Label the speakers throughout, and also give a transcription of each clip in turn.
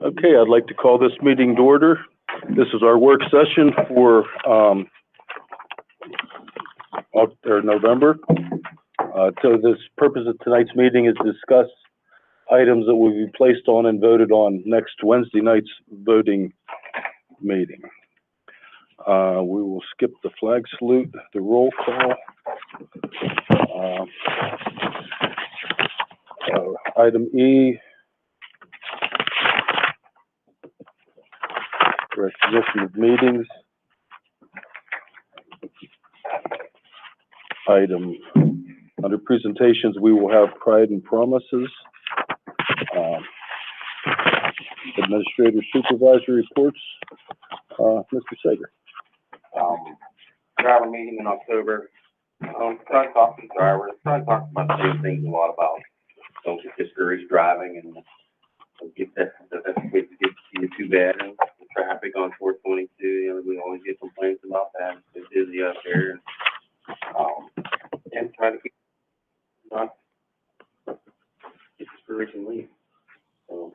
Speaker 1: Okay, I'd like to call this meeting to order. This is our work session for November. So this purpose of tonight's meeting is to discuss items that will be placed on and voted on next Wednesday night's voting meeting. We will skip the flag salute, the roll call. Item E, recognition of meetings. Item under presentations, we will have pride and promises. Administrator supervisory reports. Mr. Sager.
Speaker 2: Driver meeting in October. Trying to talk to drivers, trying to talk about the same things, a lot about don't get discouraged driving and don't get that get too bad and the traffic on 422. You know, we always get complaints about that. It's busy out there, and try to keep not get discouraged and leave. So,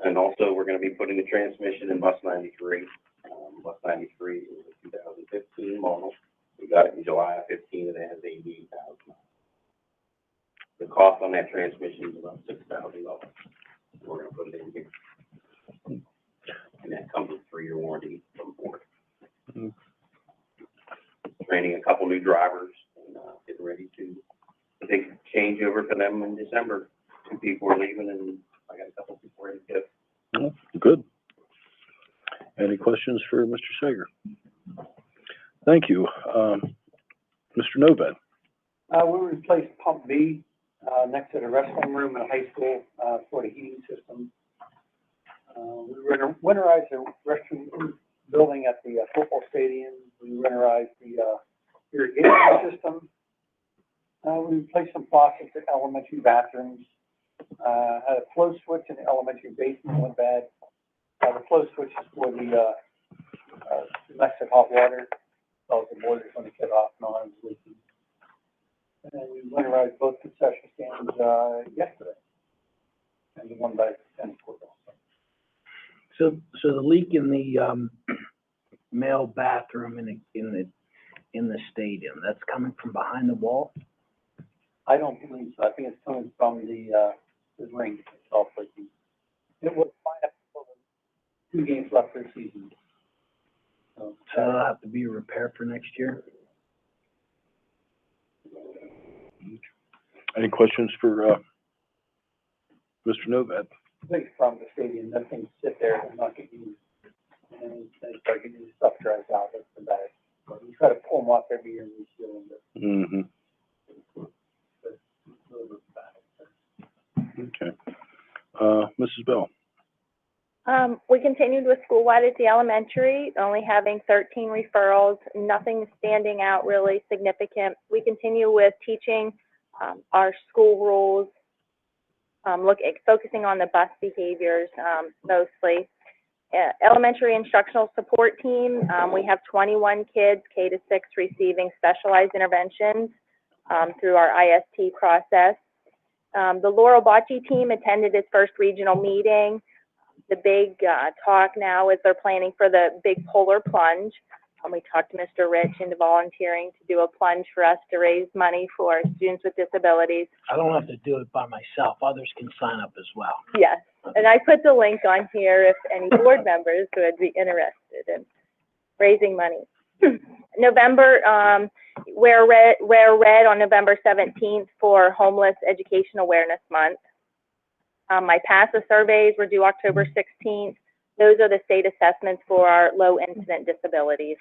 Speaker 2: and also, we're going to be putting the transmission in bus 93. Bus 93 is a 2015 model. We got it in July of 15, and it has 88,000. The cost on that transmission is about $6,000. We're going to put it in here, and that comes with a 3-year warranty from Ford. Training a couple new drivers and getting ready to take changeover for them in December. 2 people are leaving, and I got a couple people ready to go.
Speaker 1: Oh, good. Any questions for Mr. Sager? Thank you. Mr. Novak.
Speaker 3: We replaced pump B next to the restroom room in the high school for the heating system. We winterized the restroom building at the football stadium. We winterized the irrigation system. We replaced some faucets at elementary bathrooms. Had a flow switch in the elementary basement went bad. The flow switch is for the domestic hot water. So the boiler's going to get off and on, it's leaking. And we winterized both concession stands yesterday. And the one by the tennis court also.
Speaker 4: So the leak in the male bathroom in the stadium, that's coming from behind the wall?
Speaker 3: I don't believe so. I think it's coming from the ring itself. It was fine up until the 2 games left for the season. So
Speaker 4: that'll have to be a repair for next year?
Speaker 1: Any questions for Mr. Novak?
Speaker 3: I think it's from the stadium. Them things sit there and not get used. And they start getting the stuff dries out. That's the bad. But we try to pull them off every year and reseal them.
Speaker 1: Okay. Mrs. Bell.
Speaker 5: We continued with school-wide at the elementary, only having 13 referrals, nothing standing out really significant. We continue with teaching our school rules, focusing on the bus behaviors mostly. Elementary instructional support team, we have 21 kids, K-6, receiving specialized interventions through our IST process. The Laurel Bocce team attended its first regional meeting. The big talk now is they're planning for the big polar plunge. We talked to Mr. Rich into volunteering to do a plunge for us to raise money for students with disabilities.
Speaker 4: I don't have to do it by myself. Others can sign up as well.
Speaker 5: Yes, and I put the link on here if any board members would be interested in raising money. November, wear red on November 17th for Homeless Education Awareness Month. My PASA surveys were due October 16th. Those are the state assessments for our low incident disabilities.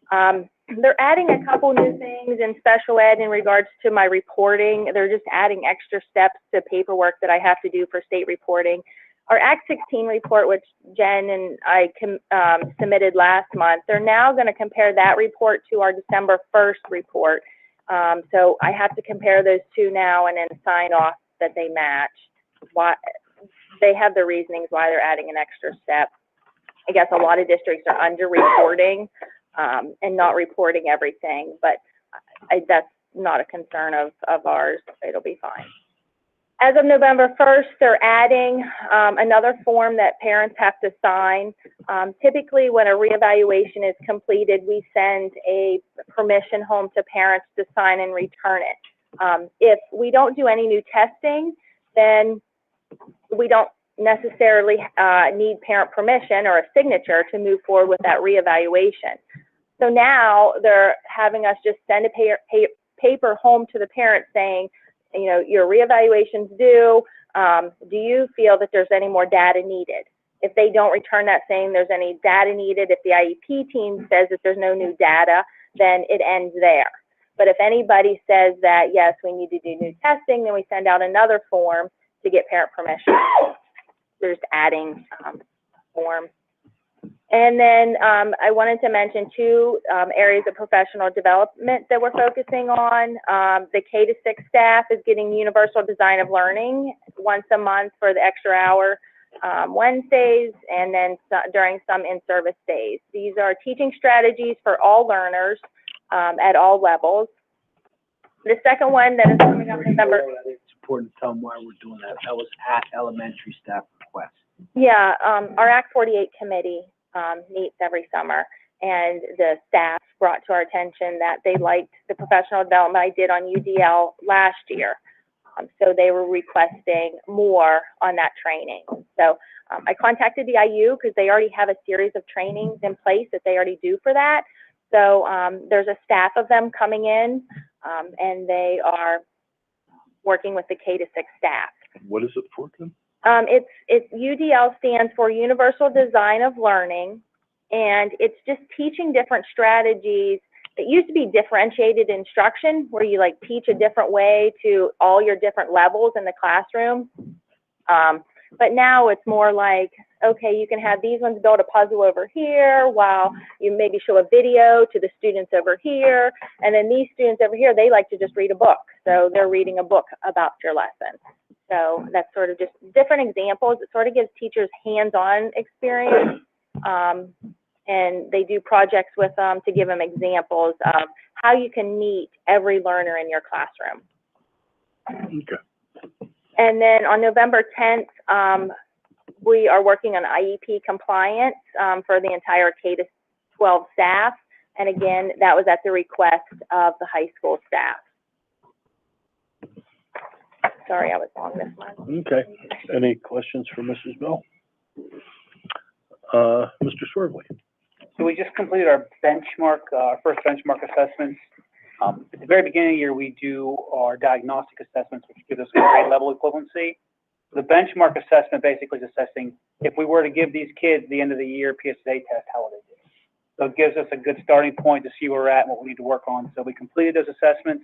Speaker 5: They're adding a couple new things in special ed in regards to my reporting. They're just adding extra steps to paperwork that I have to do for state reporting. Our Act 16 report, which Jen and I submitted last month, they're now going to compare that report to our December 1st report. So I have to compare those two now and then sign off that they match. Why they have the reasonings why they're adding an extra step. I guess a lot of districts are under-reporting and not reporting everything, but that's not a concern of ours. It'll be fine. As of November 1st, they're adding another form that parents have to sign. Typically, when a reevaluation is completed, we send a permission home to parents to sign and return it. If we don't do any new testing, then we don't necessarily need parent permission or a signature to move forward with that reevaluation. So now they're having us just send a paper home to the parents saying, you know, your reevaluation's due. Do you feel that there's any more data needed? If they don't return that saying there's any data needed, if the IEP team says that there's no new data, then it ends there. But if anybody says that, yes, we need to do new testing, then we send out another form to get parent permission. They're just adding forms. And then I wanted to mention two areas of professional development that we're focusing on. The K-6 staff is getting universal design of learning once a month for the extra hour Wednesdays, and then during some in-service days. These are teaching strategies for all learners at all levels. The second one that is coming up in November.
Speaker 4: It's important to tell them why we're doing that. That was at elementary staff request.
Speaker 5: Yeah, our Act 48 committee meets every summer, and the staff brought to our attention that they liked the professional development I did on UDL last year. So they were requesting more on that training. So I contacted the IU because they already have a series of trainings in place that they already do for that. So there's a staff of them coming in, and they are working with the K-6 staff.
Speaker 1: What is it for, Kim?
Speaker 5: It's UDL stands for Universal Design of Learning, and it's just teaching different strategies. It used to be differentiated instruction, where you like teach a different way to all your different levels in the classroom. But now it's more like, okay, you can have these ones build a puzzle over here, while you maybe show a video to the students over here, and then these students over here, they like to just read a book, so they're reading a book about your lesson. So that's sort of just different examples. It sort of gives teachers hands-on experience, and they do projects with them to give them examples of how you can meet every learner in your classroom.
Speaker 1: Okay.
Speaker 5: And then on November 10th, we are working on IEP compliance for the entire K-12 staff. And again, that was at the request of the high school staff. Sorry, I was long this one.
Speaker 1: Okay. Any questions for Mrs. Bell? Mr. Swervely?
Speaker 3: So we just completed our benchmark, our first benchmark assessments. At the very beginning of the year, we do our diagnostic assessments, which give us a grade level equivalency. The benchmark assessment basically is assessing if we were to give these kids the end of the year PSA test, how would they do? So it gives us a good starting point to see where we're at and what we need to work on. So we completed those assessments,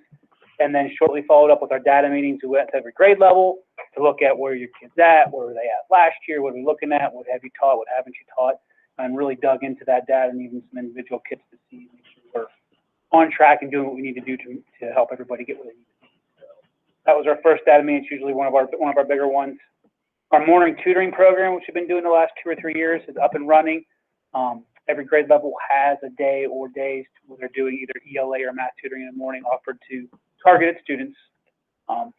Speaker 3: and then shortly followed up with our data meetings. We went to every grade level to look at where your kids at, where were they at last year, what are we looking at, what have you taught, what haven't you taught, and really dug into that data and even some individual kids to see, make sure we're on track and doing what we need to do to help everybody get where they need to be. So that was our first data meeting. It's usually one of our bigger ones. Our morning tutoring program, which we've been doing the last 2 or 3 years, is up and running. Every grade level has a day or days where they're doing either ELA or math tutoring in the morning offered to targeted students.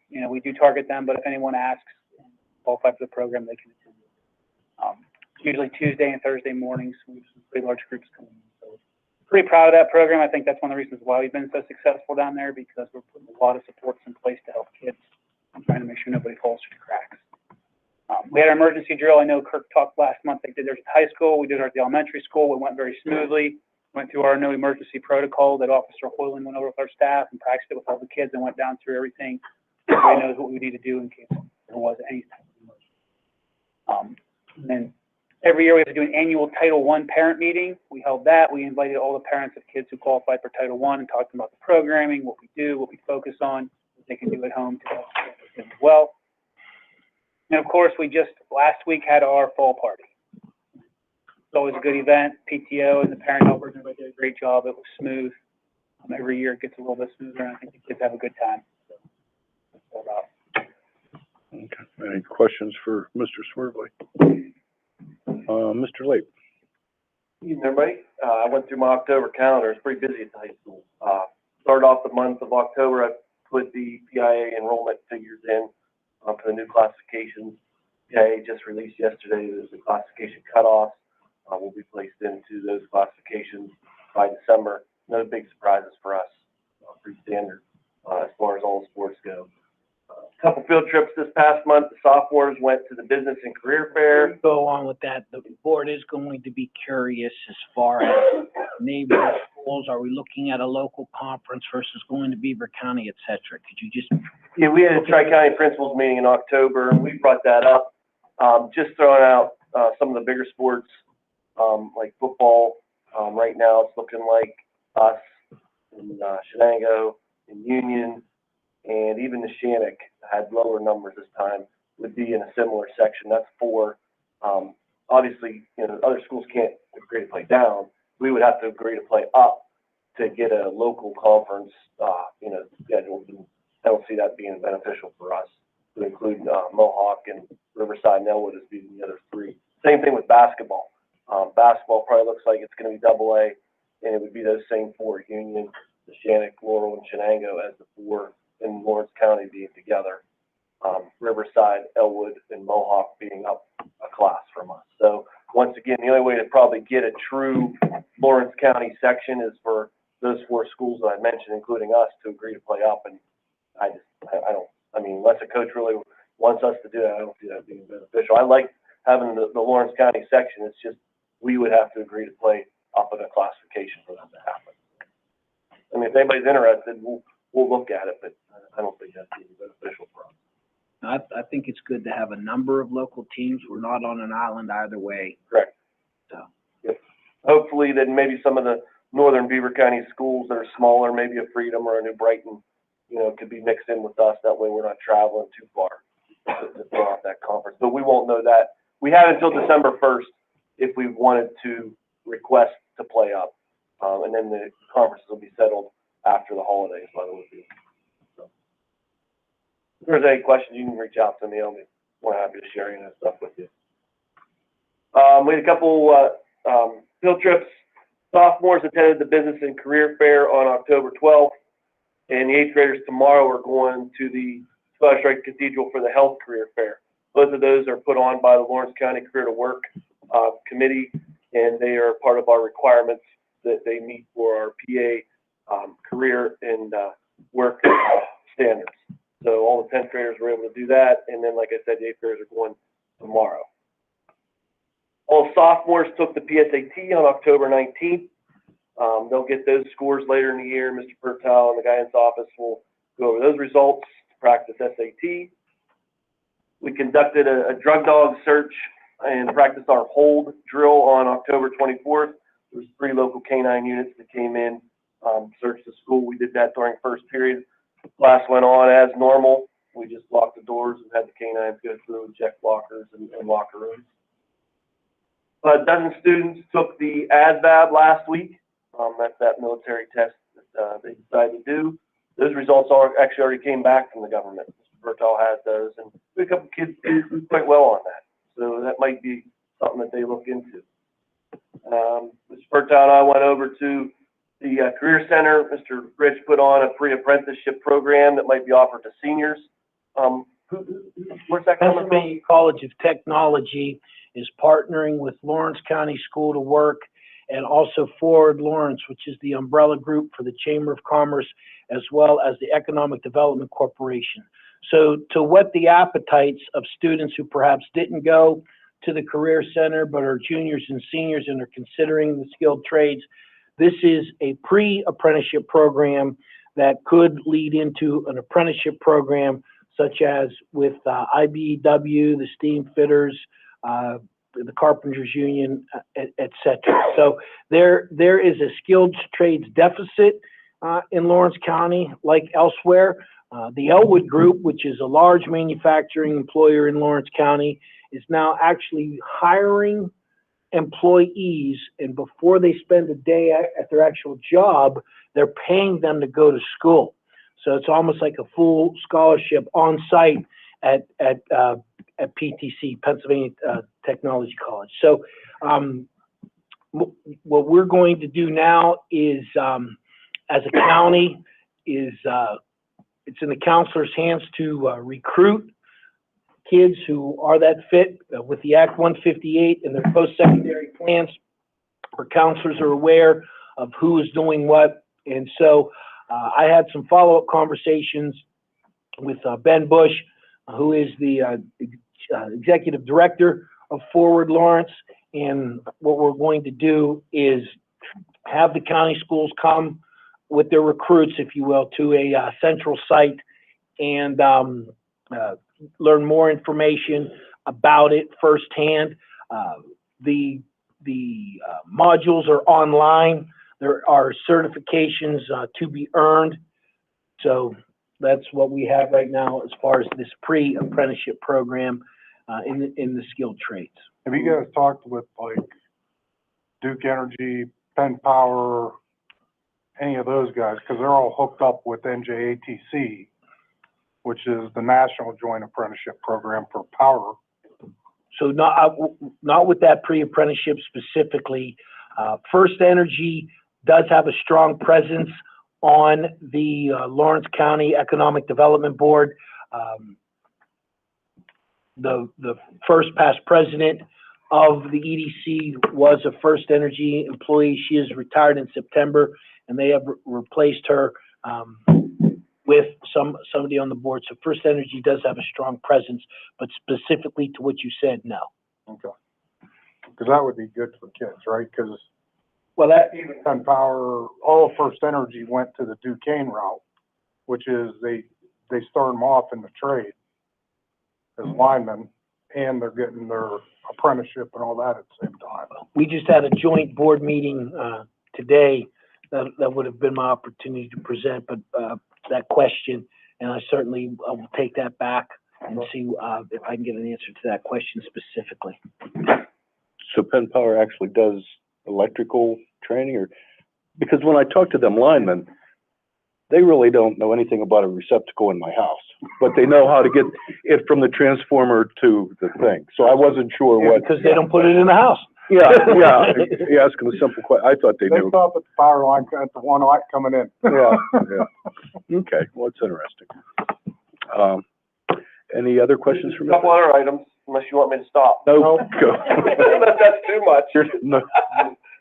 Speaker 3: You know, we do target them, but if anyone asks and qualify for the program, they can attend it. Usually Tuesday and Thursday mornings, we have some pretty large groups coming in. So pretty proud of that program. I think that's one of the reasons why we've been so successful down there, because we're putting a lot of supports in place to help kids and trying to make sure nobody falls through the cracks. We had our emergency drill. I know Kirk talked last month. They did theirs at high school. We did ours at the elementary school. It went very smoothly. Went through our no emergency protocol that Officer Hoyland went over with our staff and practiced it with all the kids and went down through everything. Everybody knows what we need to do in case there was any type of emergency. And then every year we have to do an annual Title I parent meeting. We held that. We invited all the parents of kids who qualified for Title I and talked about the programming, what we do, what we focus on, what they can do at home to help them as well. And of course, we just last week had our fall party. It's always a good event. PTO and the parent helpers, everybody did a great job. It was smooth. Every year it gets a little bit smoother, and I think the kids have a good time. So that's all about.
Speaker 1: Okay. Any questions for Mr. Swervely? Mr. Lape?
Speaker 6: Evening, everybody. I went through my October calendar. It's pretty busy at the high school. Started off the month of October. I put the PIA enrollment figures in. for the new classifications. PIA just released yesterday, there's the classification cutoffs, will be placed into those classifications by December. No big surprises for us, pretty standard, as far as all the sports go. Couple field trips this past month. The sophomores went to the Business and Career Fair.
Speaker 4: Go on with that. The board is going to be curious as far as neighboring schools. Are we looking at a local conference versus going to Beaver County, et cetera? Could you just,
Speaker 6: Yeah, we had a Tri-County Principals meeting in October, and we brought that up. Just throwing out, some of the bigger sports, like football. Right now, it's looking like us and, Shenango and Union, and even the Shannick had lower numbers this time, would be in a similar section. That's 4. Obviously, other schools can't agree to play down. We would have to agree to play up to get a local conference, scheduled. And I don't see that being beneficial for us to include, Mohawk and Riverside and Elwood as being the other 3. Same thing with basketball. Basketball probably looks like it's going to be AA, and it would be those same 4, Union, the Shannick, Laurel, and Shenango as the 4 in Lawrence County being together. Riverside, Elwood, and Mohawk being up a class from us. So once again, the only way to probably get a true Lawrence County section is for those 4 schools that I mentioned, including us, to agree to play up. And unless a coach really wants us to do that, I don't see that being beneficial. I like having the Lawrence County section. It's just we would have to agree to play up in a classification for that to happen. I mean, if anybody's interested, we'll look at it, but I don't think that's being beneficial for us.
Speaker 4: I think it's good to have a number of local teams. We're not on an island either way.
Speaker 6: Correct.
Speaker 4: So.
Speaker 6: Yep. Hopefully then maybe some of the northern Beaver County schools that are smaller, maybe a Freedom or a New Brighton, could be mixed in with us. That way we're not traveling too far to throw out that conference. But we won't know that. We have until December 1st if we wanted to request to play up. And then the conferences will be settled after the holidays, by the way. So, if there's any questions, you can reach out to me. I'll be more happy to share any of that stuff with you. We had a couple field trips. Sophomores attended the Business and Career Fair on October 12th, and the 8th graders tomorrow are going to the Scottish Rite Cathedral for the Health Career Fair. Both of those are put on by the Lawrence County Career to Work Committee, and they are part of our requirements that they meet for our PA career and work standards. So all the 10th graders were able to do that, and then, like I said, the 8th graders are going tomorrow. All sophomores took the PSAT on October 19th. They'll get those scores later in the year. Mr. Pertile and the guidance office will go over those results to practice SAT. We conducted a drug dog search and practiced our hold drill on October 24th. There was 3 local canine units that came in, searched the school. We did that during first period. Class went on as normal. We just locked the doors and had the canines go through and check lockers and locker rooms. A dozen students took the ASVAB last week. That's that military test that they decided to do. Those results actually already came back from the government. Mr. Bertal has those, and we had a couple kids did quite well on that. So that might be something that they look into. Mr. Bertal and I went over to the Career Center. Mr. Rich put on a free apprenticeship program that might be offered to seniors. Where's that coming from?
Speaker 4: Pennsylvania College of Technology is partnering with Lawrence County School to Work and also Forward Lawrence, which is the umbrella group for the Chamber of Commerce, as well as the Economic Development Corporation. So to whet the appetites of students who perhaps didn't go to the Career Center but are juniors and seniors and are considering the skilled trades, this is a pre-apprenticeship program that could lead into an apprenticeship program such as with IBEW, the Steam Fitters, the Carpenters Union, et cetera. So there is a skilled trades deficit in Lawrence County like elsewhere. The Elwood Group, which is a large manufacturing employer in Lawrence County, is now actually hiring employees, and before they spend a day at their actual job, they're paying them to go to school. So it's almost like a full scholarship on site at PTC, Pennsylvania Technology College. So what we're going to do now is, as a county, is it's in the counselor's hands to recruit kids who are that fit with the Act 158 and their post-secondary plans. Our counselors are aware of who is doing what. And so I had some follow-up conversations with Ben Bush, who is the executive director of Forward Lawrence. And what we're going to do is have the county schools come with their recruits, if you will, to a central site and learn more information about it firsthand. The modules are online. There are certifications to be earned. So that's what we have right now as far as this pre-apprenticeship program in the skilled trades.
Speaker 7: Have you guys talked with like Duke Energy, Penn Power, any of those guys? Because they're all hooked up with NJATC, which is the National Joint Apprenticeship Program for power.
Speaker 4: So not with that pre-apprenticeship specifically. First Energy does have a strong presence on the Lawrence County Economic Development Board. The first past president of the EDC was a First Energy employee. She is retired in September, and they have replaced her with somebody on the board. So First Energy does have a strong presence, but specifically to what you said, no.
Speaker 7: Okay. Because that would be good for kids, right? Because
Speaker 4: Well, that,
Speaker 7: even Penn Power, all of First Energy went to the Duquesne route, which is they start them off in the trade as linemen, and they're getting their apprenticeship and all that at the same time.
Speaker 4: we just had a joint board meeting today that would have been my opportunity to present, but that question, and I certainly will take that back and see if I can get an answer to that question specifically.
Speaker 1: So Penn Power actually does electrical training, or, because when I talk to them linemen, they really don't know anything about a receptacle in my house, but they know how to get it from the transformer to the thing. So I wasn't sure what.
Speaker 4: Because they don't put it in the house.
Speaker 1: Yeah, you ask them a simple question. I thought they
Speaker 7: They
Speaker 1: knew.
Speaker 7: stop at the power line at the one light coming in.
Speaker 1: Yeah. Okay, well, it's interesting. Any other questions
Speaker 6: A
Speaker 1: from?
Speaker 6: couple other items, unless you want me to stop.
Speaker 1: No, go.
Speaker 6: That's too much.
Speaker 1: No,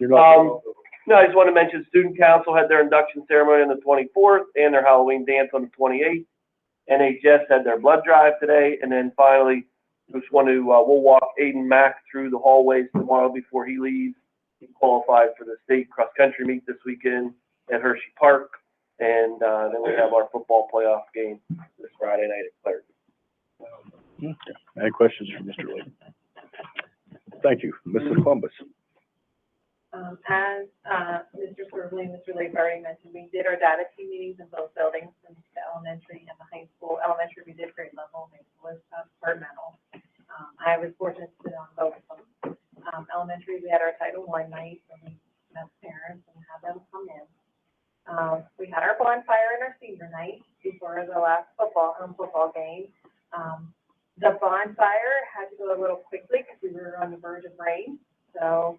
Speaker 1: you're not.
Speaker 6: No, I just want to mention Student Council had their induction ceremony on the 24th and their Halloween dance on the 28th. NHS had their blood drive today, and then finally, just want to, we'll walk Aiden Mack through the hallways tomorrow before he leaves. He qualified for the state cross-country meet this weekend at Hershey Park, and then we have our football playoff game this Friday night at Clark.
Speaker 1: Any questions for Mr. Lee? Thank you. Mrs. Columbus.
Speaker 8: As Mr. Swervely and Mr. Lake already mentioned, we did our data team meetings in both buildings, in the elementary and the high school. Elementary, we did grade level, high school was departmental. I was fortunate to sit on both of them. Elementary, we had our Title I night, and we met parents and had them come in. We had our bonfire and our senior night before the last home football game. The bonfire had to go a little quickly because we were on the verge of rain, so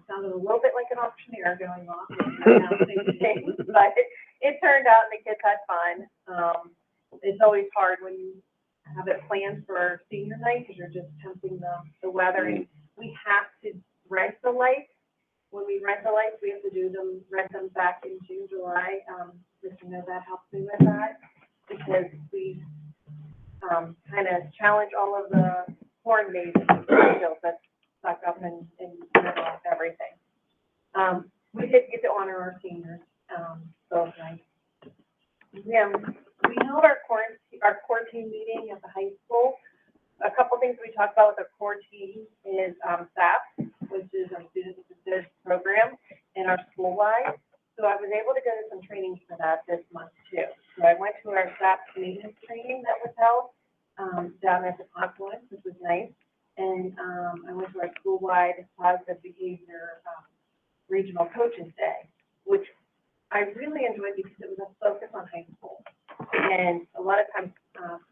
Speaker 8: sounded a little bit like an auctioneer going off, but it turned out and the kids had fun. It's always hard when you have it planned for senior night because you're just tempting the weather. And we have to rent the lights. When we rent the lights, we have to rent them back in June, July. Mr. Novak helps me with that because we kind of challenge all of the corn maze skills that's stuck up in the middle of everything. We did get to honor our seniors both nights. Yeah, we held our core team meeting at the high school. A couple things we talked about with our core team is SAP, which is our Student Assistance Program, and our school-wide. So I was able to go to some trainings for that this month too. So I went to our SAP maintenance training that was held down at the Confluence, which was nice. And I went to our school-wide positive behavior regional coaches day, which I really enjoyed because it was a focus on high school. And a lot of times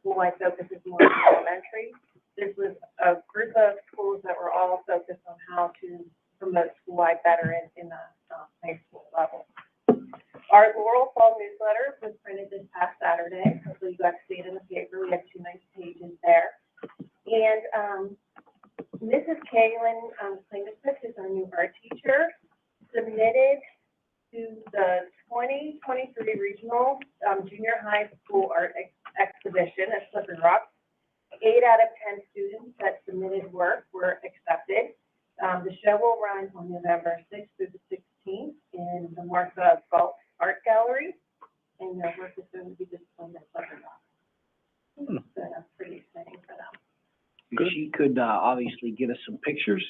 Speaker 8: school-wide focus is more elementary. This was a group of schools that were all focused on how to promote school-wide better in the high school level. Our Laurel Fall newsletter was printed this past Saturday. Hopefully you got to see it in the paper. We had 2 nice pages there. Mrs. Kaylin, Klingensmith is our new art teacher, submitted to the 2023 Regional, Junior High School Art Exhibition at Slippery Rock. 8 out of 10 students that submitted work were accepted. The show will run on November 6th through the 16th in the Martha Galt Art Gallery, and their work is going to be displayed at Slippery Rock. So that's pretty exciting for them.
Speaker 4: If she could, obviously get us some pictures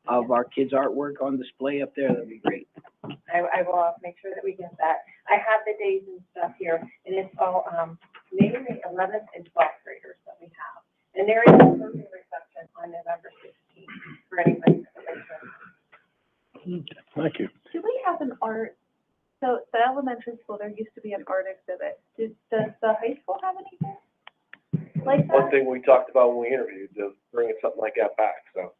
Speaker 4: of our kids' artwork on display up there, that'd be great.
Speaker 8: I will make sure that we get that. I have the days and stuff here, and it's all, mainly 11th and 12th graders that we have. And there is a closing reception on November 16th for anybody that's interested.
Speaker 1: Thank you.
Speaker 9: Do we have an art, so the elementary school, there used to be an art exhibit. Does the high school have anything like
Speaker 6: One
Speaker 9: that?
Speaker 6: thing we talked about when we interviewed, to bringing something like that back, so.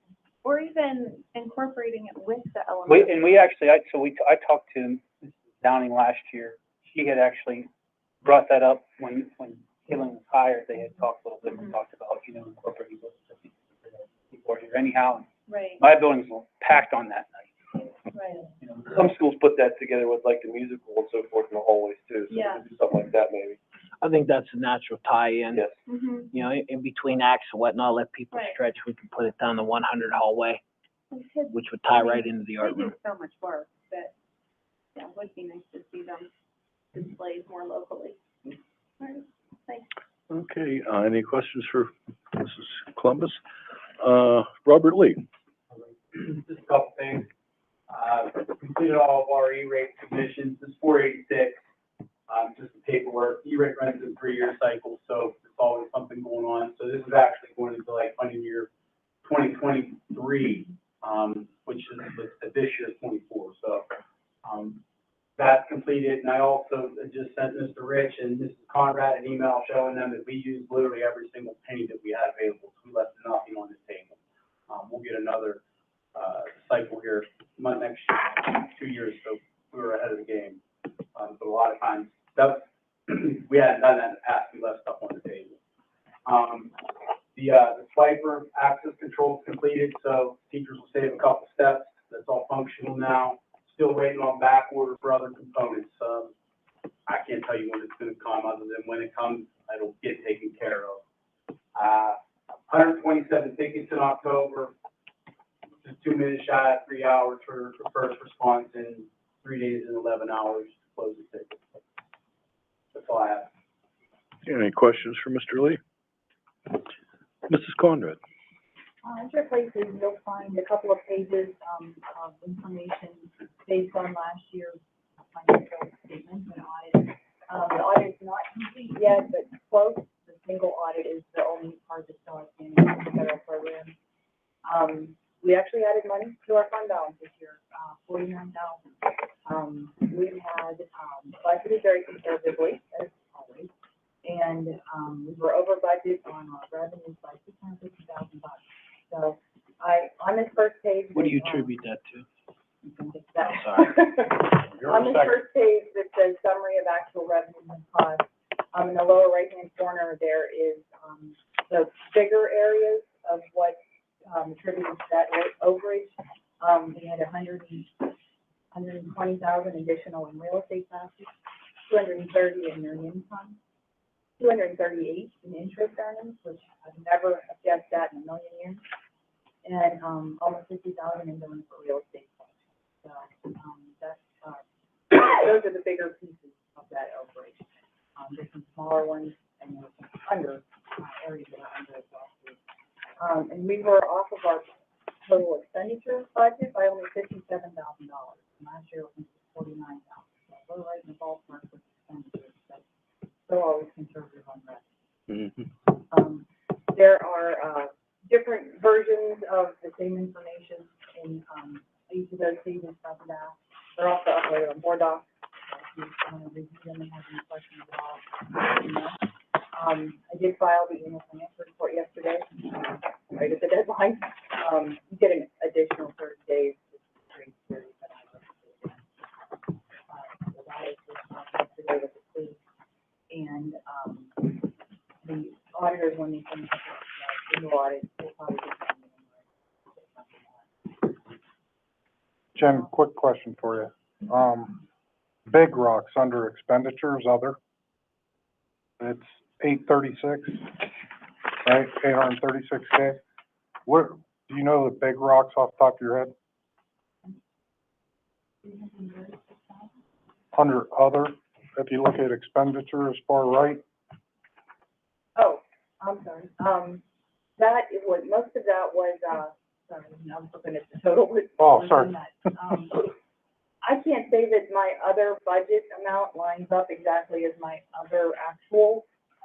Speaker 9: Or even incorporating it with the elementary?
Speaker 3: We actually, I talked to Mrs. Downing last year. She had actually brought that up when Kaylin was hired. They had talked a little bit and talked about, incorporating those people are here anyhow.
Speaker 9: Right,
Speaker 3: My building's packed on that night.
Speaker 9: right.
Speaker 6: Some schools put that together with like the musical and so forth in the hallways too, so we
Speaker 9: Yeah.
Speaker 6: could do something like that maybe.
Speaker 4: I think that's a natural tie-in.
Speaker 6: Yes.
Speaker 9: Mm-hmm.
Speaker 4: You know, in between acts and whatnot, let people
Speaker 9: Right.
Speaker 4: stretch. We can put it down the 100 hallway,
Speaker 9: Kids,
Speaker 4: which would tie right into the
Speaker 9: they
Speaker 4: art
Speaker 9: do
Speaker 4: room.
Speaker 9: so much work that, yeah, it would be nice to see them displayed more locally. All right, thanks.
Speaker 1: Okay, any questions for Mrs. Columbus? Robert Lee?
Speaker 10: Just a couple things. Completed all of our E-rate submissions, this 486, just the paperwork. E-rate runs in 3-year cycles, so there's always something going on. So this is actually going into like funding year 2023, which is this year's 24. So, that's completed, and I also just sent Mr. Rich and Mrs. Conrad an email showing them that we used literally every single penny that we had available. So we left nothing on the table. We'll get another cycle here next year, 2 years, so we were ahead of the game. So a lot of times, we hadn't done that in the past, we left stuff on the table. The Swiper access control is completed, so teachers will save a couple steps. That's all functional now. Still waiting on back order for other components. I can't tell you when it's gonna come, other than when it comes, it'll get taken care of. 127 tickets in October, just 2 minutes shy of 3 hours for first response, and 3 days and 11 hours to close the ticket. That's all I have.
Speaker 1: Any questions for Mr. Lee? Mrs. Conrad?
Speaker 11: At your places, you'll find a couple of pages, of information based on last year's financial statements and audit. The audit is not complete yet, but close. The single audit is the only part that's still outstanding in the federal program. We actually added money to our fund balance this year, $49,000. We had, budgeted very conservatively, as always, and, we were over budget on our revenues by $650,000. So on this first page.
Speaker 4: What do you attribute that to?
Speaker 11: You can fix that.
Speaker 4: Sorry.
Speaker 11: On this first page, it says summary of actual revenues and costs. In the lower right-hand corner, there is, the bigger areas of what, attributed to that overage. We had 120,000 additional in real estate taxes, 230 in earned income, 238 in interest earnings, which I've never guessed that in a million years, and almost 50,000 in doing for real estate taxes. So that's those are the bigger pieces of that overage. There's some smaller ones and there's some under areas that are under exhausted. And we were off of our total expenditure budget by only $57,000. Last year it was $49,000. So we're right in the ballpark with expenditures, but still always conservative on that.
Speaker 1: Mm-hmm.
Speaker 11: There are different versions of the same information in each of those pages front and back. They're also uploaded on Board Docs. If you want to review them and have any questions at all, let me know. I did file the annual financial report yesterday, right at the deadline. You get an additional 30 days. Grace period that I looked at. So that is just yesterday with the police. And the auditors, when they finish the audit, will probably get them
Speaker 7: Jen, quick question for you. Big Rocks under expenditures, other. It's 836, right? 836K. What, do you know the Big Rocks off the top of your head? Under other, if you look at expenditures far right,
Speaker 11: Oh, I'm sorry. That, it was, most of that was, sorry, I was looking at the total.
Speaker 7: Oh, sorry.
Speaker 11: I can't say that my other budget amount lines up exactly as my other actual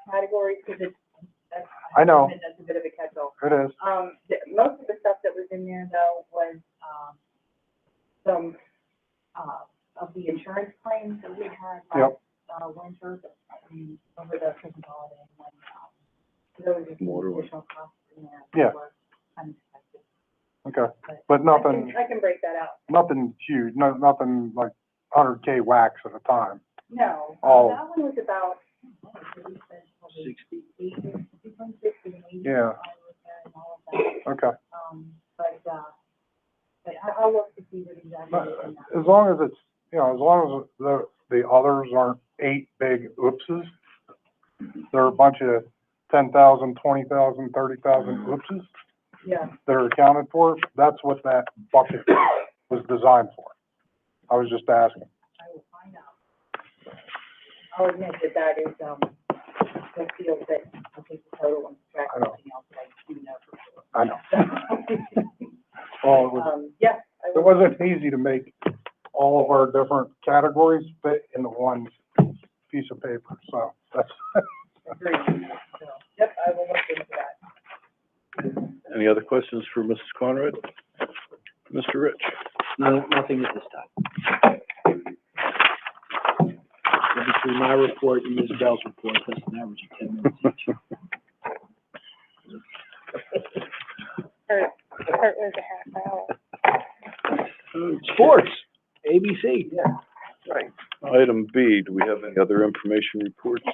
Speaker 11: categories, because that's.
Speaker 7: I know.
Speaker 11: That's a bit of a catch-all.
Speaker 7: it is.
Speaker 11: Most of the stuff that was in there though was, some, of the insurance claims that we had last, winter, over the Christmas holiday, when, there was just some
Speaker 1: Water.
Speaker 11: additional costs in there.
Speaker 7: Yeah.
Speaker 11: that were unexpected.
Speaker 7: Okay, but nothing,
Speaker 11: I can break that out.
Speaker 7: nothing huge, nothing like 100K wax at a time.
Speaker 11: No,
Speaker 7: Oh.
Speaker 11: that one was about, what was it, we spent probably
Speaker 4: 60.
Speaker 11: 80, between 60 and 80.
Speaker 7: Yeah.
Speaker 11: And all of that.
Speaker 7: Okay.
Speaker 11: But I'll look to see what exactly
Speaker 7: But
Speaker 11: is in that.
Speaker 7: as long as it's, you know, as long as the others aren't 8 big oopses, there are a bunch of 10,000, 20,000, 30,000 oopses
Speaker 11: Yeah,
Speaker 7: that are accounted for. That's what that bucket was designed for. I was just asking.
Speaker 11: I will find out. I'll admit that is, the field that I think the total and subtract
Speaker 7: I know.
Speaker 11: everything else that I do know for sure.
Speaker 7: I know. Well, it was,
Speaker 11: Yeah, I
Speaker 7: it
Speaker 11: will.
Speaker 7: wasn't easy to make all of our different categories fit into one piece of paper, so that's,
Speaker 11: Agree. So, yep, I will look into that.
Speaker 1: Any other questions for Mrs. Conrad? Mr. Rich?
Speaker 4: No, nothing at this time. Between my report and Ms. Bell's report, that's an average of 10 minutes each.
Speaker 5: Kurt was a half hour.
Speaker 4: Sports, ABC.
Speaker 6: Yeah, right.
Speaker 1: Item B, do we have any other information reports?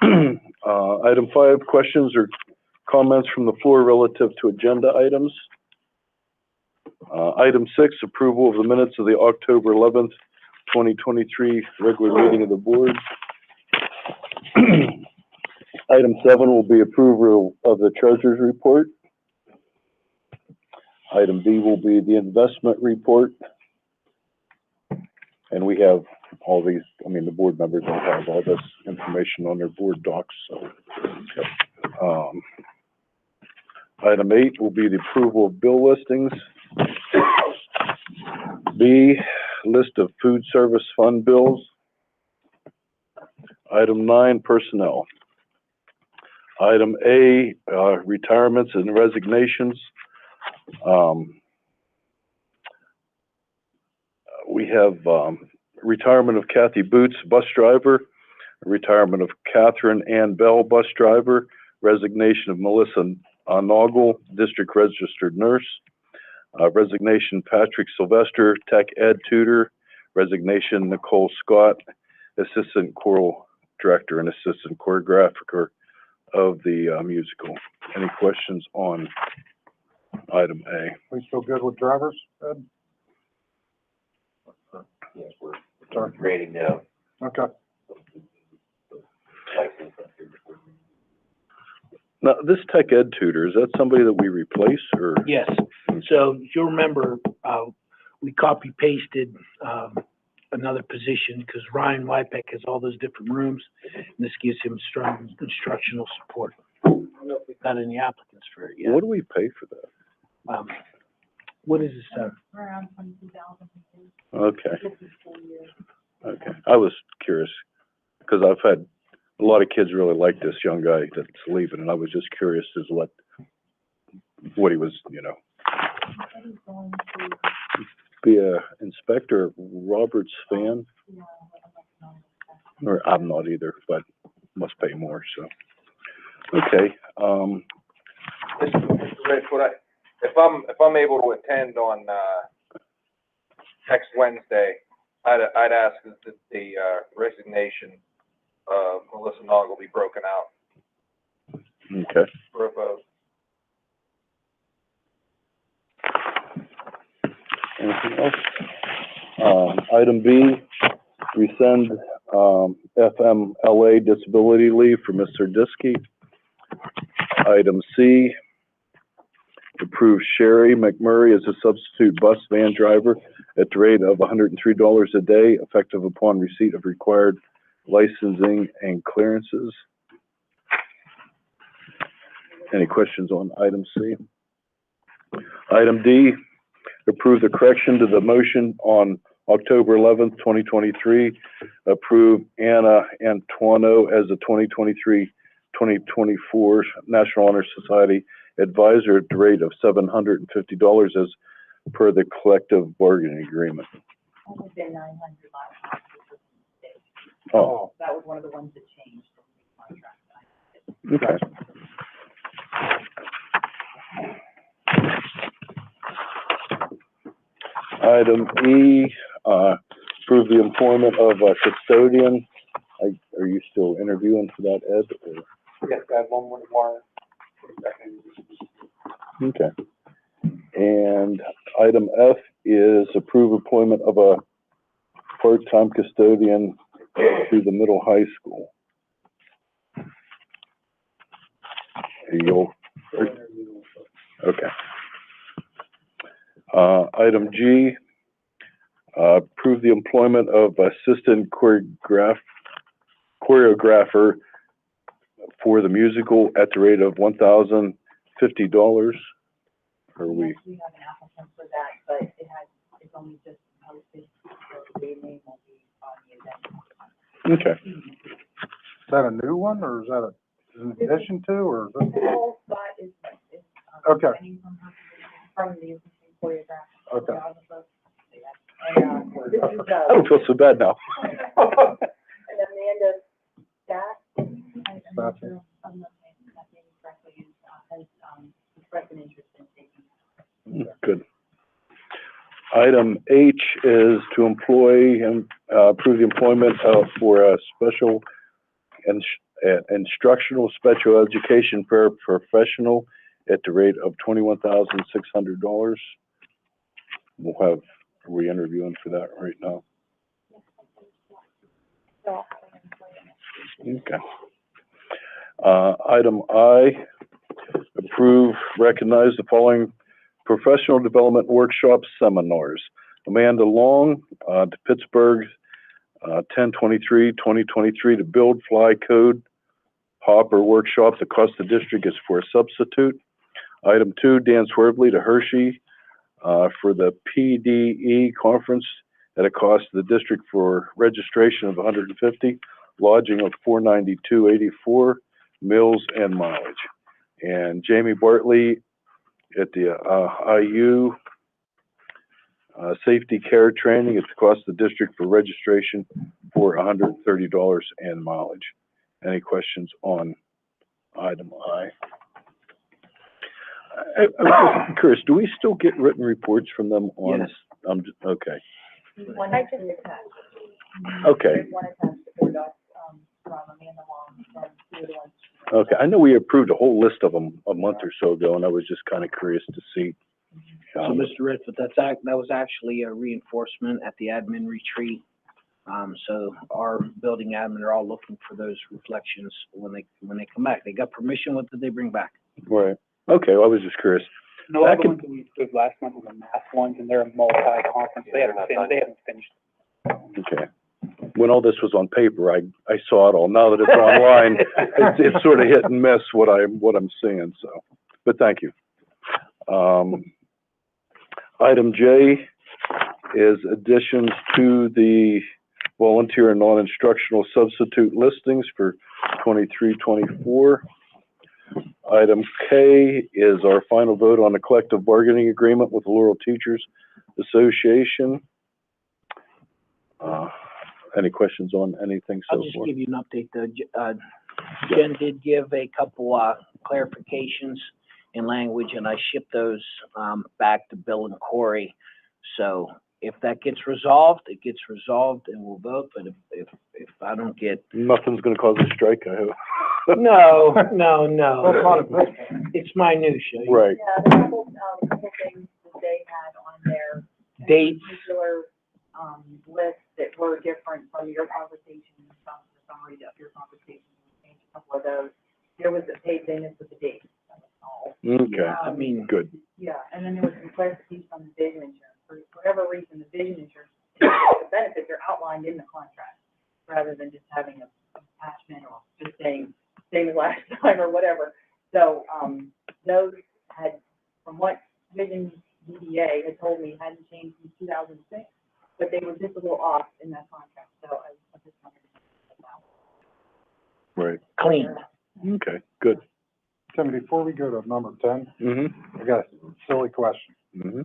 Speaker 1: Item 5, questions or comments from the floor relative to agenda items. Item 6, approval of the minutes of the October 11th, 2023 regular meeting of the board. Item 7 will be approval of the treasurer's report. Item B will be the investment report. And we have all these, I mean, the board members will have all this information on their board docs, so. Item 8 will be the approval of bill listings. B, list of food service fund bills. Item 9, personnel. Item A, retirements and resignations. We have, retirement of Kathy Boots, bus driver, retirement of Catherine Ann Bell, bus driver, resignation of Melissa Noggle, district registered nurse, resignation Patrick Sylvester, tech ed tutor, resignation Nicole Scott, assistant choral director and assistant choreographer of the musical. Any questions on item A?
Speaker 7: we still good with drivers, Ed?
Speaker 2: Yes, we're creating now
Speaker 7: Okay.
Speaker 2: license.
Speaker 1: Now, this tech ed tutor, is that somebody that we replace or?
Speaker 4: Yes, so if you'll remember, we copy pasted, another position because Ryan Wypeck has all those different rooms, and this gives him strong instructional support. I don't know if we've got any applicants for it yet.
Speaker 1: What do we pay for that?
Speaker 4: What is this,
Speaker 11: Around 22,000.
Speaker 1: Okay,
Speaker 11: This is 4 years.
Speaker 1: okay. I was curious, because I've had, a lot of kids really like this young guy that's leaving, and I was just curious as what he was, you know.
Speaker 11: What he's going to,
Speaker 1: Be a inspector, Robert's fan,
Speaker 11: you know, I'm not
Speaker 1: or I'm not either, but must pay more, so. Okay,
Speaker 12: Mr. Rich, if I'm able to attend on, next Wednesday, I'd ask that the resignation of Melissa Noggle be broken out
Speaker 1: okay.
Speaker 12: for a vote.
Speaker 1: Anything else? Item B, rescind, FMLA disability leave for Mr. Diskey. Item C, approve Sherry McMurray as a substitute bus van driver at the rate of $103 a day, effective upon receipt of required licensing and clearances. Any questions on item C? Item D, approve the correction to the motion on October 11th, 2023. Approve Anna Antuono as a 2023-2024 National Honor Society advisor at the rate of $750 as per the collective bargaining agreement.
Speaker 11: Only been 900 last month, which was a mistake.
Speaker 1: Oh,
Speaker 11: That was one of the ones that changed in the contract.
Speaker 1: okay. Item E, approve the employment of a custodian. Are you still interviewing for that, Ed? or-
Speaker 3: Yes, I have one more.
Speaker 1: Okay. And item F is approve employment of a part-time custodian through the middle high school. Okay. Item G, approve the employment of assistant choreographer for the musical at the rate of $1,050. Are we?
Speaker 11: Yes, we have an applicant for that, but it's only just posted, so the name will be on the agenda.
Speaker 1: Okay.
Speaker 7: Is that a new one, or is that in addition to, or is
Speaker 11: The
Speaker 7: this?
Speaker 11: whole spot is,
Speaker 7: Okay.
Speaker 11: training from the assistant choreographer.
Speaker 7: Okay.
Speaker 11: And, this is,
Speaker 1: I don't feel so bad now.
Speaker 11: and Amanda Stat, I'm not
Speaker 7: Gotcha.
Speaker 11: sure, I'm not saying that name correctly, has, expressed an interest in taking.
Speaker 1: Good. Item H is to employ and approve the employment for a special instructional special education paraprofessional at the rate of $21,600. Are we interviewing for that right now? Okay. Item I, recognize the following professional development workshop seminars. Amanda Long, to Pittsburgh, 10/23/2023 to build fly code hopper workshop. The cost of the district is for a substitute. Item 2, Dan Swervely to Hershey, for the PDE conference at a cost to the district for registration of $150, lodging of $492.84, meals and mileage. And Jamie Bartley at the IU safety care training at the cost of the district for registration for $130 and mileage. Any questions on item I? I'm curious, do we still get written reports from them on?
Speaker 4: Yes.
Speaker 1: Okay.
Speaker 11: One
Speaker 5: I
Speaker 11: is
Speaker 5: just-
Speaker 11: attached.
Speaker 1: Okay.
Speaker 11: There's one attached to board docs, from Amanda Long, from two of the ones.
Speaker 1: Okay, I know we approved a whole list of them a month or so ago, and I was just kind of curious to see.
Speaker 4: So, Mr. Redfoot, that was actually a reinforcement at the admin retreat. So our building admin are all looking for those reflections when they come back. They got permission, what did they bring back?
Speaker 1: Right. Okay, well, I was just curious.
Speaker 3: No,
Speaker 1: Back
Speaker 3: other
Speaker 1: in-
Speaker 3: ones that we approved last month were the math ones, and they're a multi-conference, they haven't finished.
Speaker 1: Okay. When all this was on paper, I saw it all. Now that it's online, it's sort of hit and miss what I'm seeing, so, but thank you. Item J is additions to the volunteer and non-instructional substitute listings for 23-24. Item K is our final vote on the collective bargaining agreement with the Laurel Teachers Association. Any questions on anything so
Speaker 4: I'll just
Speaker 1: far?
Speaker 4: give you an update. Jen did give a couple, clarifications in language, and I shipped those, back to Bill and Corey. So if that gets resolved, it gets resolved and we'll vote, but if I don't get.
Speaker 1: Nothing's gonna cause a strike, I hope.
Speaker 4: No. It's minutia.
Speaker 1: Right.
Speaker 11: Yeah, the couple things that they had on there,
Speaker 4: dates.
Speaker 11: Particular, lists that were different from your conversation, some summary of your conversation, change a couple of those. There was a page in it with the dates, that was all.
Speaker 1: Okay,
Speaker 4: I mean,
Speaker 1: good.
Speaker 11: Yeah, and then there was some clarification on the vision insurance. For whatever reason, the vision insurance, the benefits are outlined in the contract, rather than just having a attachment or just saying, same as last time or whatever. So, those had, from what Vision DDA had told me, hadn't changed since 2006, but they were just a little off in that contract, so I just wanted to point that out.
Speaker 1: Right.
Speaker 4: clean.
Speaker 1: Okay, good.
Speaker 7: Tim, before we go to number 10,
Speaker 1: Mm-hmm.
Speaker 7: I got a silly question.
Speaker 1: Mm-hmm.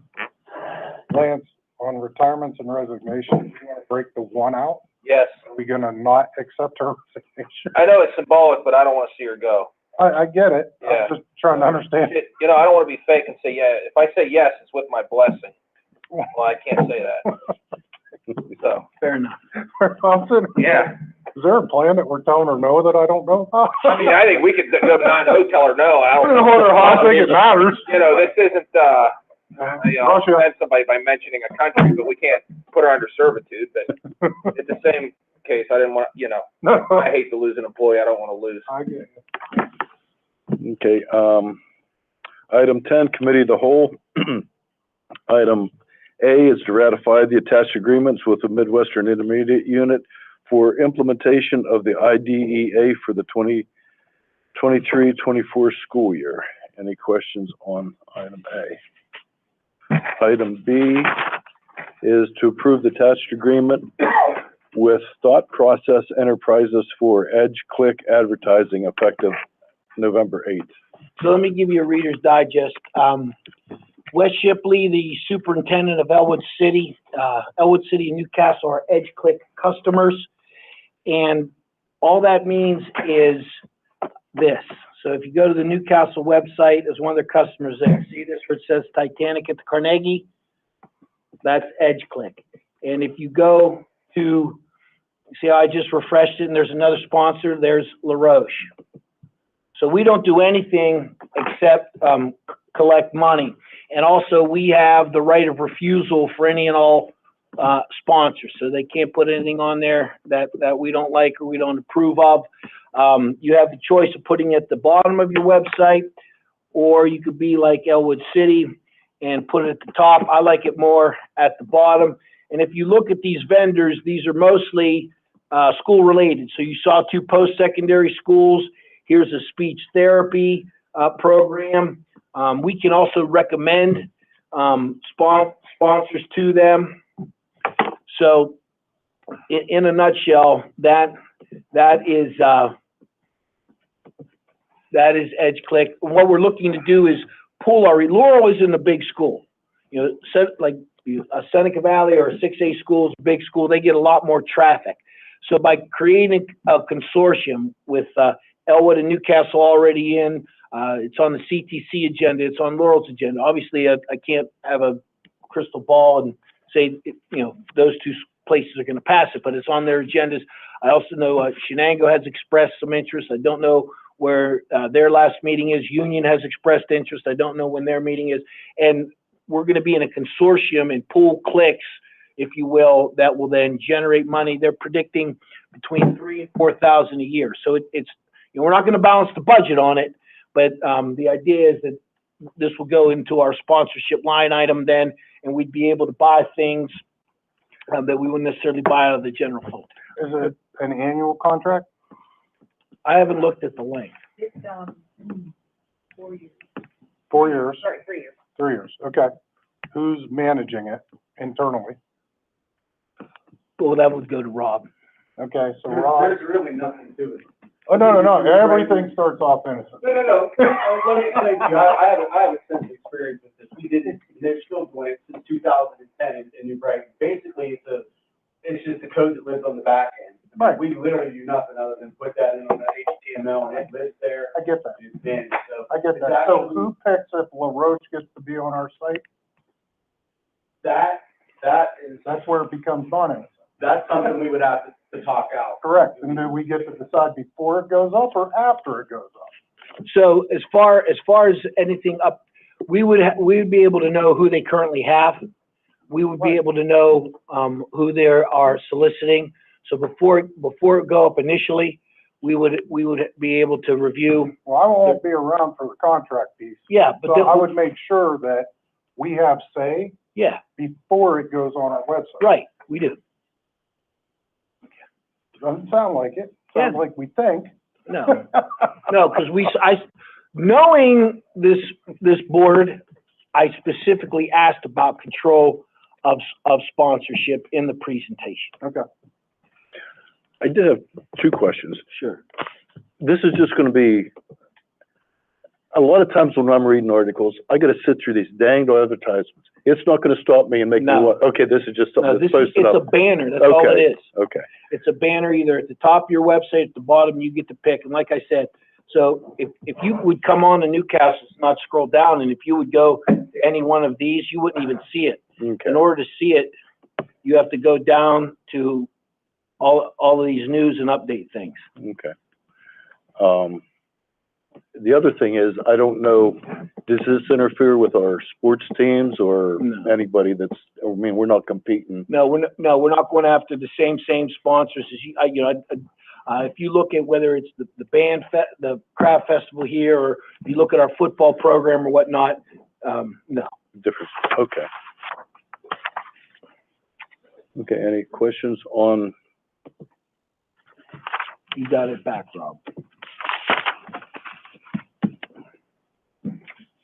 Speaker 7: Lance, on retirements and resignations, you wanna break the one out?
Speaker 12: Yes,
Speaker 7: Are we gonna not accept her resignation?
Speaker 12: I know it's symbolic, but I don't wanna see her go.
Speaker 7: I get it.
Speaker 12: Yeah.
Speaker 7: I'm just trying to understand.
Speaker 12: You know, I don't wanna be fake and say, yeah, if I say yes, it's with my blessing. Well, I can't say that, so,
Speaker 4: Fair enough.
Speaker 7: I'm sitting-
Speaker 12: yeah.
Speaker 7: Is there a plan that we're telling her no that I don't know about?
Speaker 12: I mean, I think we could go non-ho, tell her no, I
Speaker 7: I
Speaker 12: don't
Speaker 7: don't
Speaker 12: know.
Speaker 7: know whether I think it matters.
Speaker 12: You know, this isn't, you know,
Speaker 7: Russia.
Speaker 12: offend somebody by mentioning a country, but we can't put her under servitude, but it's the same case, I didn't want, you know,
Speaker 7: No,
Speaker 12: I hate to lose an employee, I don't wanna lose.
Speaker 7: I get it.
Speaker 1: Okay, item 10, committee of the whole. Item A is to ratify the attached agreements with the Midwestern Intermediate Unit for implementation of the IDEA for the 2023-24 school year. Any questions on item A? Item B is to approve the attached agreement with Thought Process Enterprises for Edge Click advertising effective November 8th.
Speaker 4: So let me give you a Reader's Digest. Wes Shipley, the superintendent of Elwood City and Newcastle are Edge Click customers. And all that means is this. So if you go to the Newcastle website, there's one of their customers there. See this where it says Titanic at the Carnegie? That's Edge Click. And if you go to, see how I just refreshed it and there's another sponsor, there's LaRoche. So we don't do anything except collect money. And also we have the right of refusal for any and all sponsors. So they can't put anything on there that we don't like or we don't approve of. You have the choice of putting it at the bottom of your website, or you could be like Elwood City and put it at the top. I like it more at the bottom. And if you look at these vendors, these are mostly school related. So you saw 2 post-secondary schools. Here's a speech therapy program. We can also recommend sponsors to them. So in a nutshell, that is Edge Click. What we're looking to do is pull our, Laurel is in a big school. You know, like a Seneca Valley or a 6A school is a big school, they get a lot more traffic. So by creating a consortium with Elwood and Newcastle already in, it's on the CTC agenda, it's on Laurel's agenda. Obviously, I can't have a crystal ball and say, you know, those 2 places are going to pass it, but it's on their agendas. I also know Shenango has expressed some interest. I don't know where their last meeting is. Union has expressed interest. I don't know when their meeting is. And we're going to be in a consortium and pool clicks, if you will, that will then generate money. They're predicting between $3,000 and $4,000 a year. So it's, you know, we're not going to balance the budget on it, but the idea is that this will go into our sponsorship line item then, and we'd be able to buy things that we wouldn't necessarily buy out of the general fund.
Speaker 7: Is it an annual contract?
Speaker 4: I haven't looked at the length.
Speaker 11: It's, 4 years,
Speaker 7: 4 years?
Speaker 11: sorry, 3 years.
Speaker 7: 3 years, okay. Who's managing it internally?
Speaker 4: Well, that would go to Rob.
Speaker 7: Okay, so Rob,
Speaker 10: There's really nothing to it.
Speaker 7: oh, no, everything starts off innocent.
Speaker 10: No. Let me explain to you, I have extensive experience with this. We did it, they're still doing it since 2010 in New Brighton. Basically, it's just a code that lives on the back end.
Speaker 7: Right.
Speaker 10: We literally do nothing other than put that in on the HTML and it lives there.
Speaker 7: I get that.
Speaker 10: It's managed, so.
Speaker 7: I get
Speaker 10: it's
Speaker 7: that. So
Speaker 10: actually-
Speaker 7: who picks if LaRoche gets to be on our site?
Speaker 10: That is,
Speaker 7: That's where it becomes non-innocent.
Speaker 10: that's something we would have to talk out.
Speaker 7: Correct. And do we get to decide before it goes up or after it goes up?
Speaker 4: So as far as anything up, we would be able to know who they currently have. we would be able to know, who they are soliciting. So before it go up initially, we would be able to review.
Speaker 7: Well, I won't be around for the contract piece.
Speaker 4: Yeah, but
Speaker 7: So
Speaker 4: then,
Speaker 7: I would make sure that we have say
Speaker 4: yeah,
Speaker 7: before it goes on our website.
Speaker 4: right, we do.
Speaker 7: Doesn't sound like it. Sounds
Speaker 4: Yeah.
Speaker 7: like we think.
Speaker 4: No, no, because knowing this board, I specifically asked about control of sponsorship in the presentation.
Speaker 7: Okay.
Speaker 1: I did have two questions.
Speaker 4: Sure.
Speaker 1: This is just gonna be, a lot of times when I'm reading articles, I gotta sit through these danged advertisements. It's not gonna stop me and make me,
Speaker 4: No.
Speaker 1: okay, this is just something
Speaker 4: No,
Speaker 1: that's
Speaker 4: this is,
Speaker 1: posted
Speaker 4: it's a
Speaker 1: up.
Speaker 4: banner, that's all it
Speaker 1: Okay.
Speaker 4: is.
Speaker 1: Okay,
Speaker 4: It's a banner either at the top of your website, at the bottom, you get to pick. And like I said, so if you would come on to Newcastle, not scroll down, and if you would go to any one of these, you wouldn't even see it.
Speaker 1: okay,
Speaker 4: In order to see it, you have to go down to all of these news and update things.
Speaker 1: okay. The other thing is, I don't know, does this interfere with our sports teams or
Speaker 4: No.
Speaker 1: anybody that's, I mean, we're not competing.
Speaker 4: No, we're not going after the same sponsors as you, if you look at whether it's the the craft festival here, or if you look at our football program or whatnot, no.
Speaker 1: Different, okay. Okay, any questions on,
Speaker 4: You got it back, Rob.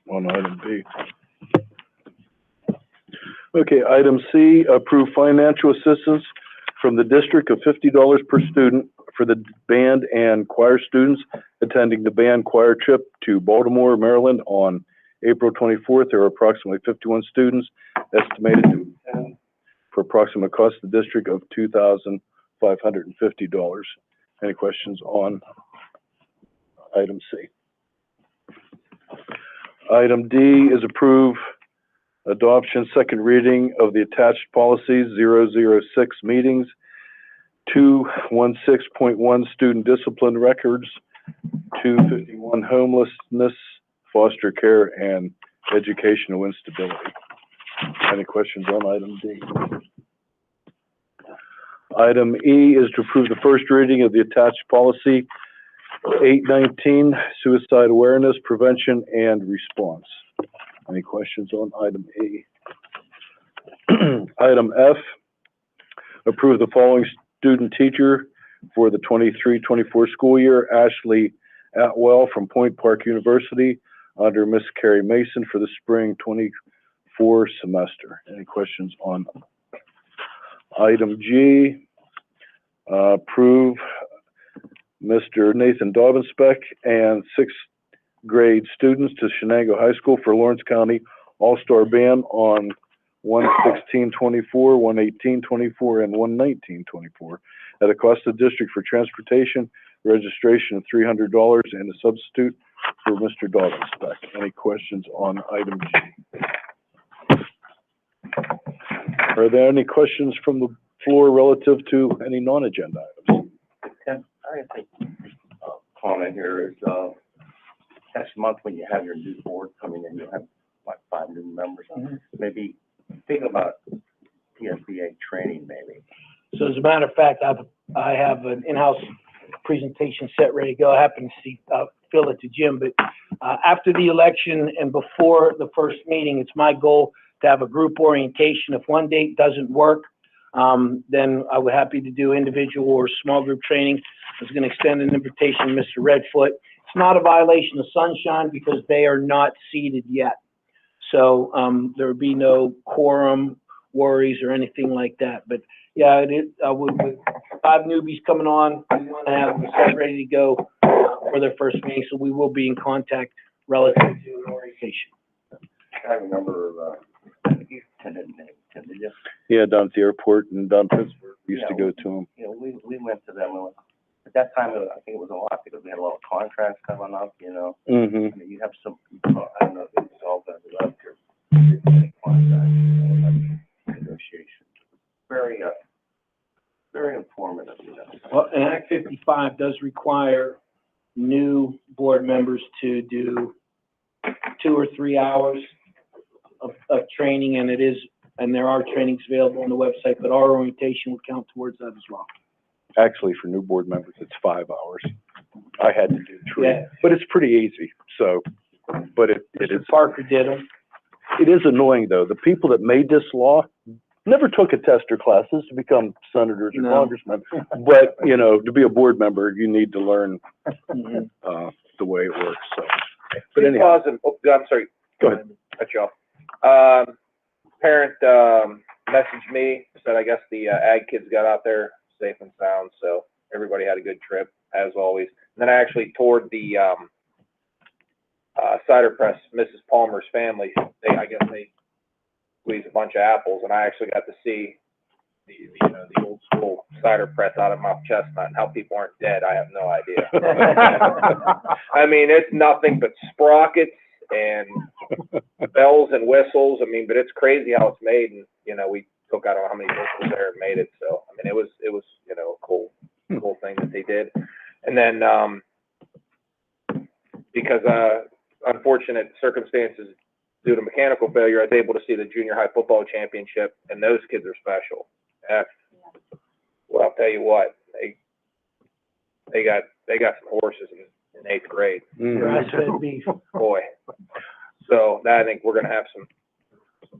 Speaker 1: on item B? Okay, item C, approve financial assistance from the district of $50 per student for the band and choir students attending the band choir trip to Baltimore, Maryland on April 24th. There are approximately 51 students estimated to attend for approximate cost to the district of $2,550. Any questions on item C? Item D is approve adoption, second reading of the attached policies, 006 meetings, 216.1 student discipline records, 251 homelessness, foster care, and educational instability. Any questions on item D? Item E is to approve the first reading of the attached policy, 819, suicide awareness, prevention, and response. Any questions on item E? Item F, approve the following student teacher for the 23-24 school year, Ashley Atwell from Point Park University, under Miss Carrie Mason for the spring 24 semester. Any questions on item G? Approve Mr. Nathan Dobbinspec and sixth grade students to Shenango High School for Lawrence County All-Star Band on 1/16/24, 1/18/24, and 1/19/24 at a cost of district for transportation, registration of $300, and a substitute for Mr. Dobbinspec. Any questions on item G? Are there any questions from the floor relative to any non-agenda items?
Speaker 2: Ken, I think, comment here is, next month when you have your new board coming in, you'll have like 5 new members. Maybe think about PSBA training maybe.
Speaker 4: So as a matter of fact, I have an in-house presentation set ready to go. I happen to see, Phil at the gym, but, after the election and before the first meeting, it's my goal to have a group orientation. If one date doesn't work, then I would happy to do individual or small group training. I was gonna extend an invitation to Mr. Redfoot. It's not a violation of sunshine because they are not seated yet. So, there would be no quorum worries or anything like that. But yeah, with 5 newbies coming on, we want to have them set ready to go for their first meeting. So we will be in contact relative to an orientation.
Speaker 2: I remember, you attended, did you?
Speaker 1: Yeah, down at the airport and down Pittsburgh, we used to go to them.
Speaker 2: You know, we went to them, and at that time, I think it was a lot, because we had a lot of contracts coming up, you know.
Speaker 1: Mm-hmm.
Speaker 2: I mean, you have some, I don't know if it's all done up here. Contracts, negotiations. Very, very informative, you know.
Speaker 4: Well, and Act 55 does require new board members to do 2 or 3 hours of training, and it is And there are trainings available on the website, but our orientation would count towards that as well.
Speaker 1: Actually, for new board members, it's 5 hours. I had to do 3,
Speaker 4: Yeah.
Speaker 1: but it's pretty easy, so, but it is,
Speaker 4: Mr. Parker did them.
Speaker 1: it is annoying, though. The people that made this law never took a test or classes to become senators or
Speaker 4: No.
Speaker 1: congressmen. But, you know, to be a board member, you need to learn,
Speaker 4: Mhm.
Speaker 1: the way it works, so. But anyhow,
Speaker 12: Pause and, oh, I'm sorry,
Speaker 1: go ahead.
Speaker 12: cut you off. Parent, messaged me, said I guess the ag kids got out there safe and sound, so everybody had a good trip, as always. And then I actually toured the, cider press, Mrs. Palmer's family. I guess they squeezed a bunch of apples, and I actually got to see the old school cider press out of Mount Chestnut, and how people aren't dead, I have no idea. I mean, it's nothing but sprockets and bells and whistles. I mean, but it's crazy how it's made, and, we took, I don't know how many whistles there and made it, so, I mean, it was, a cool thing that they did. And then, because, unfortunate circumstances due to mechanical failure, I was able to see the junior high football championship, and those kids are special. Well, I'll tell you what, they got some horses in 8th grade.
Speaker 4: Grass-fed beef.
Speaker 12: Boy. So I think we're gonna have some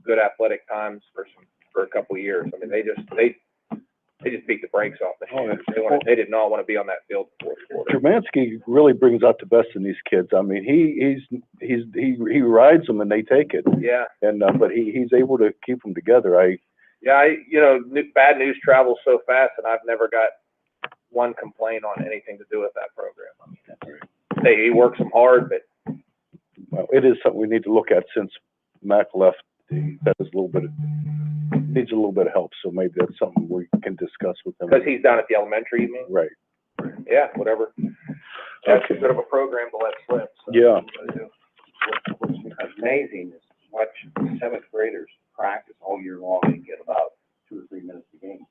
Speaker 12: good athletic times for a couple of years. I mean, they just beat the brakes off the hand. They did not want to be on that field before the quarter.
Speaker 1: Jermansky really brings out the best in these kids. I mean, he rides them and they take it.
Speaker 12: Yeah.
Speaker 1: And, but he's able to keep them together.
Speaker 12: Bad news travels so fast, and I've never got one complaint on anything to do with that program. I mean, he works them hard, but
Speaker 1: well, it is something we need to look at since Mac left. That is needs a little bit of help, so maybe that's something we can discuss with them.
Speaker 12: because he's down at the elementary, you mean?
Speaker 1: Right.
Speaker 12: Yeah, whatever. That's a bit of a program to let slip. So
Speaker 1: Yeah.
Speaker 2: What's amazing is watch 7th graders practice all year long and get about 2 or 3 minutes a game.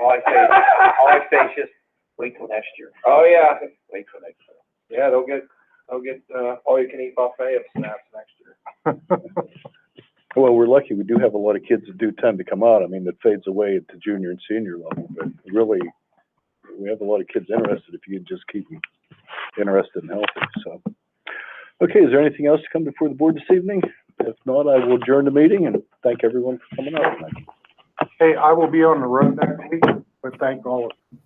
Speaker 2: All I say is just wait till next year.
Speaker 12: Oh, yeah.
Speaker 2: Wait till next year.
Speaker 12: Yeah, they'll get all you can eat buffet of snaps next year.
Speaker 1: Well, we're lucky. We do have a lot of kids that do tend to come out. I mean, it fades away at the junior and senior level, but really, we have a lot of kids interested if you just keep them interested and healthy, so. Okay, is there anything else to come before the board this evening? If not, I will adjourn the meeting and thank everyone for coming out tonight.
Speaker 7: Hey, I will be on the road next week, but thank all of you.